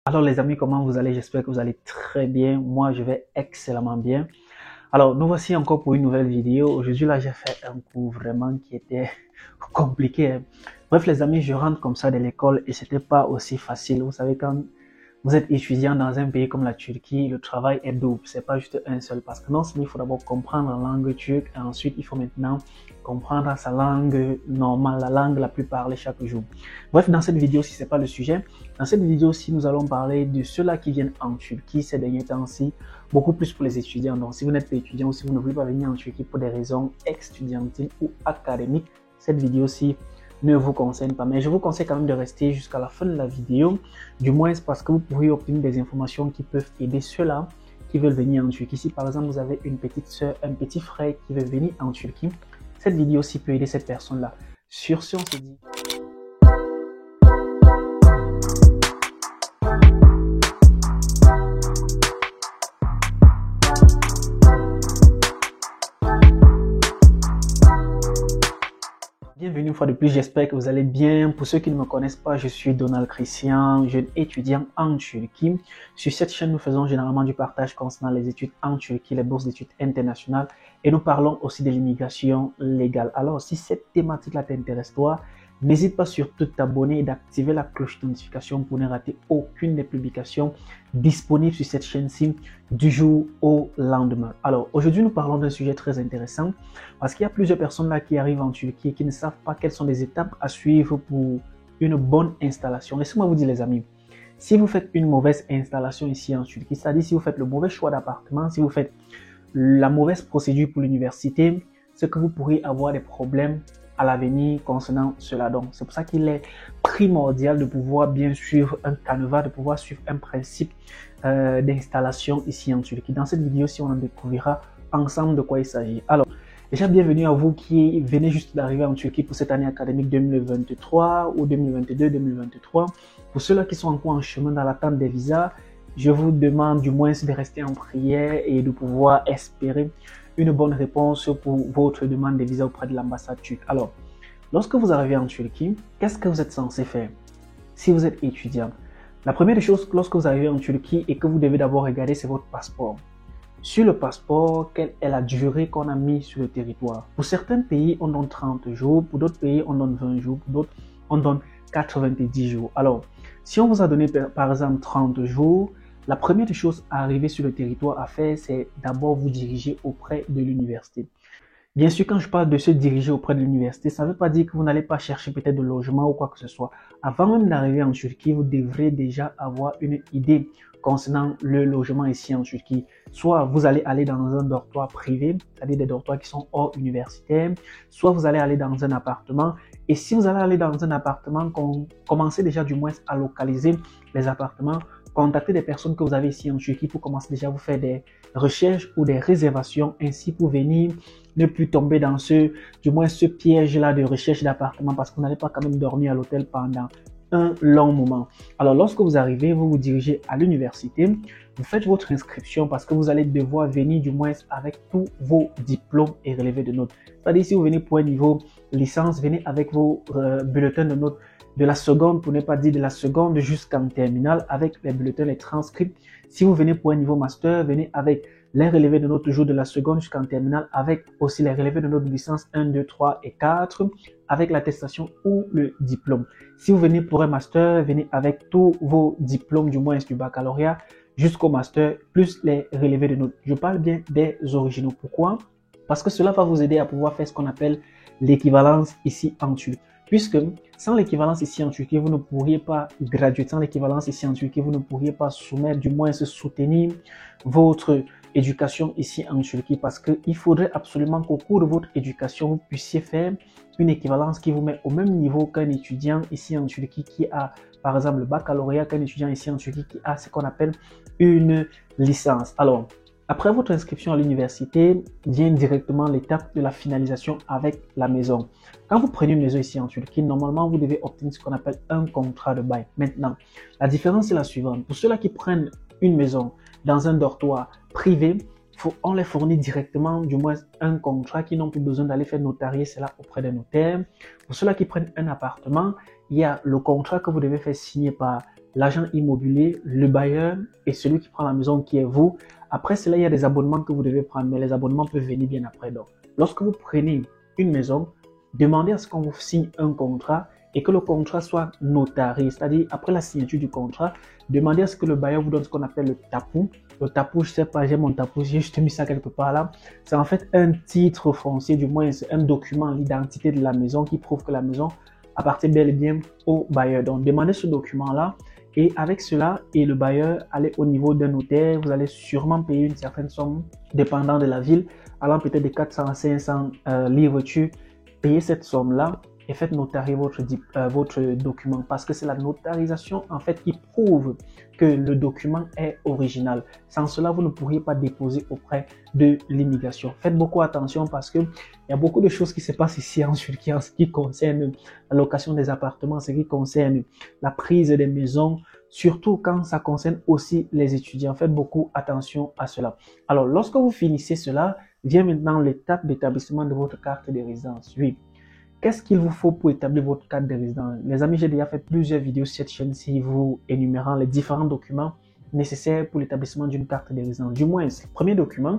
Alors les amis, comment vous allez? J'espère que vous allez très bien. Moi, je vais excellemment bien. Alors, nous voici encore pour une nouvelle vidéo. Aujourd'hui, là, j'ai fait un cours vraiment qui était compliqué, hein. Bref, les amis, je rentre comme ça de l'école et c'était pas aussi facile. Vous savez, quand vous êtes étudiant dans un pays comme la Turquie, le travail est double. C'est pas juste un seul parce que non seulement il faut d'abord comprendre la langue turque et ensuite il faut maintenant comprendre sa langue normale, la langue la plus parlée chaque jour. Bref, dans cette vidéo-ci, c'est pas le sujet. Dans cette vidéo-ci, nous allons parler de ceux-là qui viennent en Turquie ces derniers temps-ci, beaucoup plus pour les étudiants. Donc, si vous n'êtes pas étudiant ou si vous ne voulez pas venir en Turquie pour des raisons estudiantiles ou académiques, cette vidéo-ci ne vous concerne pas. Mais je vous conseille quand même de rester jusqu'à la fin de la vidéo, du moins parce que vous pourrez obtenir des informations qui peuvent aider ceux-là qui veulent venir en Turquie. Si par exemple vous avez une petite soeur, un petit frère qui veut venir en Turquie, cette vidéo-ci peut aider cette personne-là. Sur ce, on se dit... Bienvenue une fois de plus, j'espère que vous allez bien. Pour ceux qui ne me connaissent pas, je suis Donald Christian, jeune étudiant en Turquie. Sur cette chaîne, nous faisons généralement du partage concernant les études en Turquie, les bourses d'études internationales et nous parlons aussi de l'immigration légale. Alors, si cette thématique-là t'intéresse toi, n'hésite pas surtout de t'abonner et d'activer la cloche de notification pour ne rater aucune des publications disponibles sur cette chaîne-ci du jour au lendemain. Alors, aujourd'hui, nous parlons d'un sujet très intéressant parce qu'il y a plusieurs personnes là qui arrivent en Turquie et qui ne savent pas quelles sont les étapes à suivre pour une bonne installation. Laissez-moi vous dire les amis, si vous faites une mauvaise installation ici en Turquie, c'est-à-dire si vous faites le mauvais choix d'appartement, si vous faites la mauvaise procédure pour l'université, c'est que vous pourriez avoir des problèmes à l'avenir concernant cela. Donc, c'est pour ça qu'il est primordial de pouvoir bien suivre un canevas, de pouvoir suivre un principe d'installation ici en Turquie. Dans cette vidéo-ci, on en découvrira ensemble de quoi il s'agit. Alors, déjà bienvenue à vous qui venez juste d'arriver en Turquie pour cette année académique 2023 ou 2022-2023. Pour ceux-là qui sont encore en chemin dans l'attente des visas, je vous demande du moins de rester en prière et de pouvoir espérer une bonne réponse pour votre demande de visa auprès de l'ambassade turque. Alors, lorsque vous arrivez en Turquie, qu'est-ce que vous êtes censé faire si vous êtes étudiant? La première des choses, lorsque vous arrivez en Turquie et que vous devez d'abord regarder, c'est votre passeport. Sur le passeport, quelle est la durée qu'on a mis sur le territoire? Pour certains pays, on donne 30 jours, pour d'autres pays, on donne 20 jours, pour d'autres, on donne 90 jours. Alors, si on vous a donné par exemple 30 jours, la première des choses à arriver sur le territoire à faire, c'est d'abord vous diriger auprès de l'université. Bien sûr, quand je parle de se diriger auprès de l'université, ça ne veut pas dire que vous n'allez pas chercher peut-être de logement ou quoi que ce soit. Avant même d'arriver en Turquie, vous devrez déjà avoir une idée concernant le logement ici en Turquie. Soit vous allez aller dans un dortoir privé, c'est-à-dire des dortoirs qui sont hors universitaire, soit vous allez aller dans un appartement. Et si vous allez aller dans un appartement, commencez déjà du moins à localiser les appartements. Contactez des personnes que vous avez ici en Turquie pour commencer déjà à vous faire des recherches ou des réservations ainsi pour venir ne plus tomber dans ce piège-là de recherche d'appartement parce que vous n'allez pas quand même dormir à l'hôtel pendant un long moment. Alors, lorsque vous arrivez, vous vous dirigez à l'université, vous faites votre inscription parce que vous allez devoir venir du moins avec tous vos diplômes et relevés de notes. C'est-à-dire, si vous venez pour un niveau licence, venez avec vos bulletins de notes de la seconde, pour ne pas dire de la seconde jusqu'en terminale, avec les bulletins, les transcripts. Si vous venez pour un niveau master, venez avec les relevés de notes toujours de la seconde jusqu'en terminale, avec aussi les relevés de notes de licence 1, 2, 3 et 4, avec l'attestation ou le diplôme. Si vous venez pour un master, venez avec tous vos diplômes, du moins du baccalauréat, jusqu'au master, plus les relevés de notes. Je parle bien des originaux. Pourquoi? Parce que cela va vous aider à pouvoir faire ce qu'on appelle l'équivalence ici en Turquie. Puisque sans l'équivalence ici en Turquie, vous ne pourriez pas graduer. Sans l'équivalence ici en Turquie, vous ne pourriez pas soumettre, du moins se soutenir votre éducation ici en Turquie. Parce qu'il faudrait absolument qu'au cours de votre éducation, vous puissiez faire une équivalence qui vous met au même niveau qu'un étudiant ici en Turquie qui a, par exemple, le baccalauréat, qu'un étudiant ici en Turquie qui a ce qu'on appelle une licence. Alors, après votre inscription à l'université, vient directement l'étape de la finalisation avec la maison. Quand vous prenez une maison ici en Turquie, normalement, vous devez obtenir ce qu'on appelle un contrat de bail. Maintenant, la différence est la suivante. Pour ceux-là qui prennent une maison dans un dortoir privé, on les fournit directement, du moins, un contrat qui n'ont plus besoin d'aller faire notarier cela auprès des notaires. Pour ceux-là qui prennent un appartement, il y a le contrat que vous devez faire signer par l'agent immobilier, le bailleur et celui qui prend la maison qui est vous. Après cela, il y a des abonnements que vous devez prendre, mais les abonnements peuvent venir bien après. Donc, lorsque vous prenez une maison, demandez à ce qu'on vous signe un contrat et que le contrat soit notarié, c'est-à-dire après la signature du contrat, demandez à ce que le bailleur vous donne ce qu'on appelle le tapou. Le tapou, je sais pas, j'ai mon tapou, j'ai juste mis ça quelque part là. C'est en fait un titre foncier, du moins c'est un document, l'identité de la maison qui prouve que la maison appartient bel et bien au bailleur. Donc demandez ce document-là et avec cela et le bailleur, allez au niveau d'un notaire, vous allez sûrement payer une certaine somme dépendant de la ville, allant peut-être de 400 à 500 livres tu payez cette somme-là et faites notarier votre document parce que c'est la notarisation en fait qui prouve que le document est original. Sans cela, vous ne pourriez pas déposer auprès de l'immigration. Faites beaucoup attention parce que il y a beaucoup de choses qui se passent ici en Turquie en ce qui concerne la location des appartements, en ce qui concerne la prise des maisons, surtout quand ça concerne aussi les étudiants. Faites beaucoup attention à cela. Alors, lorsque vous finissez cela, vient maintenant l'étape d'établissement de votre carte de résidence. Oui. Qu'est-ce qu'il vous faut pour établir votre carte de résidence? Les amis, j'ai déjà fait plusieurs vidéos sur cette chaîne-ci vous énumérant les différents documents nécessaires pour l'établissement d'une carte de résidence. Du moins, le premier document,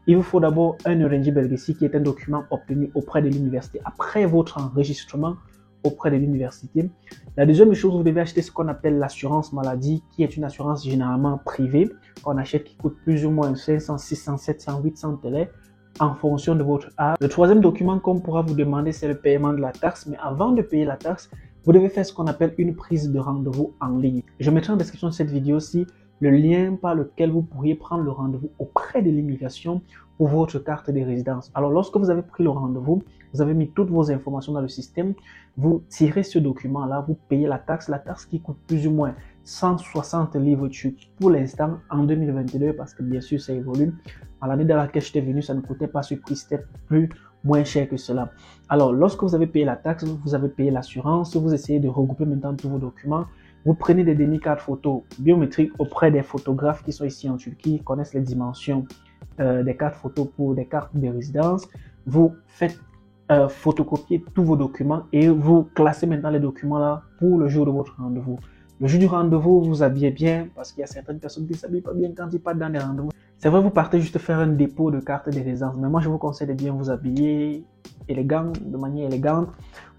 il vous faut d'abord un Öğrenci Belgesi qui est un document obtenu auprès de l'université après votre enregistrement auprès de l'université. La deuxième chose, vous devez acheter ce qu'on appelle l'assurance maladie, qui est une assurance généralement privée qu'on achète qui coûte plus ou moins 500, 600, 700, 800 TL en fonction de votre âge. Le troisième document qu'on pourra vous demander, c'est le paiement de la taxe. Mais avant de payer la taxe, vous devez faire ce qu'on appelle une prise de rendez-vous en ligne. Je mettrai en description de cette vidéo-ci le lien par lequel vous pourriez prendre le rendez-vous auprès de l'immigration pour votre carte de résidence. Alors, lorsque vous avez pris le rendez-vous, vous avez mis toutes vos informations dans le système, vous tirez ce document-là, vous payez la taxe qui coûte plus ou moins 160 livres turcs pour l'instant en 2022 parce que bien sûr ça évolue. À l'année dans laquelle j'étais venu, ça ne coûtait pas ce prix, c'était moins cher que cela. Alors, lorsque vous avez payé la taxe, vous avez payé l'assurance, vous essayez de regrouper maintenant tous vos documents. Vous prenez des demi-cartes photos biométriques auprès des photographes qui sont ici en Turquie, qui connaissent les dimensions des cartes photos pour des cartes de résidence. Vous faites photocopier tous vos documents et vous classez maintenant les documents là pour le jour de votre rendez-vous. Le jour du rendez-vous, vous habillez bien parce qu'il y a certaines personnes qui ne s'habillent pas bien quand ils partent dans des rendez-vous. C'est vrai, vous partez juste faire un dépôt de carte de résidence, mais moi je vous conseille de bien vous habiller de manière élégante.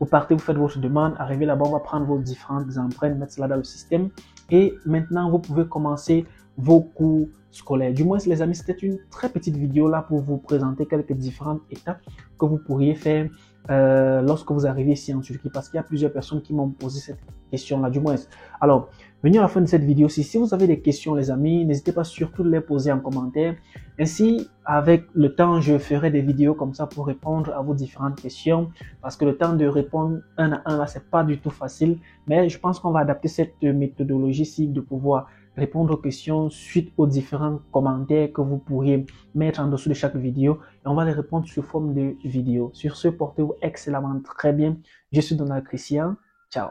Vous partez, vous faites votre demande, arrivez là-bas, on va prendre vos différentes empreintes, mettre cela dans le système et maintenant vous pouvez commencer vos cours scolaires. Du moins les amis, c'était une très petite vidéo là pour vous présenter quelques différentes étapes que vous pourriez faire lorsque vous arrivez ici en Turquie parce qu'il y a plusieurs personnes qui m'ont posé cette question là du moins. Alors, venez à la fin de cette vidéo. Si vous avez des questions les amis, n'hésitez pas surtout de les poser en commentaire. Ainsi, avec le temps, je ferai des vidéos comme ça pour répondre à vos différentes questions parce que le temps de répondre un à un là, c'est pas du tout facile. Mais je pense qu'on va adapter cette méthodologie-ci de pouvoir répondre aux questions suite aux différents commentaires que vous pourriez mettre en dessous de chaque vidéo et on va les répondre sous forme de vidéo. Sur ce, portez-vous excellemment très bien. Je suis Donald Christian. Ciao.